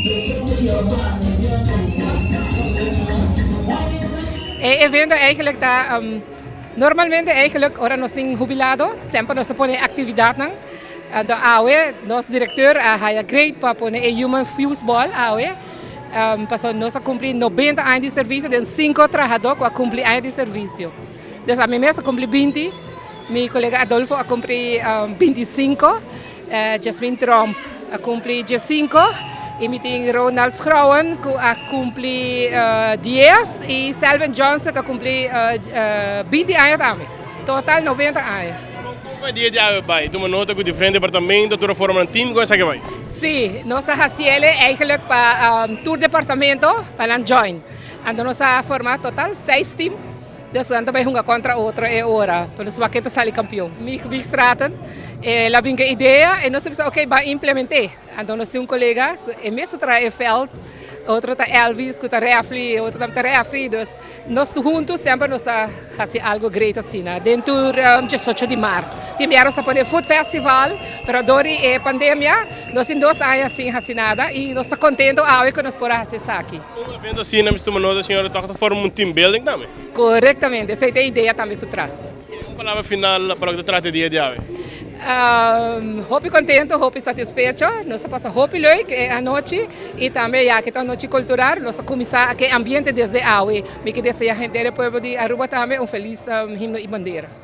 Het event eigenlijk dat normalmente eigenlijk ora nós tem jubilado, sempre nós põe atividade não. Do awe, nosso diretor a great para pôr human football awe. Passou nós a cumprir 90 anos de serviço, de 5 trabalhadores a cumprir anos de serviço. Então a mim mesma cumpri 20, meu colega Adolfo a cumprir 25, Jasmine Trump a cumprir 15. E me tem Ronald Schrouwen a cumprir 10 e Selvin Johnson a cumprir 20 anos também. Total 90 anos. Como é dia de água, pai? Tu nota que diferente departamento, tu forma um time, como é que vai? Sim, nossa raciele é eigenlijk para todo departamento para join. Então nossa forma total 6 times. Então também uma contra outra é hora. Para nós vaqueta sair campeão. Me tratam, lá vem a ideia e nós pensamos, ok, vai implementar. Então nós temos colega, e mesmo traz Feld, outro tá Elvis, que tá refri, outro tá refri. Então nós juntos sempre nós fazemos algo grande assim, né? Dentro de 18 de março. Tivemos a fazer food festival, mas durante a pandemia nós em 2 anos assim assim nada e nós estamos contentes ao que nós podemos fazer isso aqui. Como vendo assim, nós temos nota, a senhora toca forma um team building também. Corretamente, essa é a ideia também se traz. Uma palavra final para o que trata dia de ave. Hope contento, hope satisfeito. Nós passamos hope leuk a noite e também já que está noite cultural, nós começar aquele ambiente desde a me que deseja a gente do povo de Aruba também feliz himno e bandeira.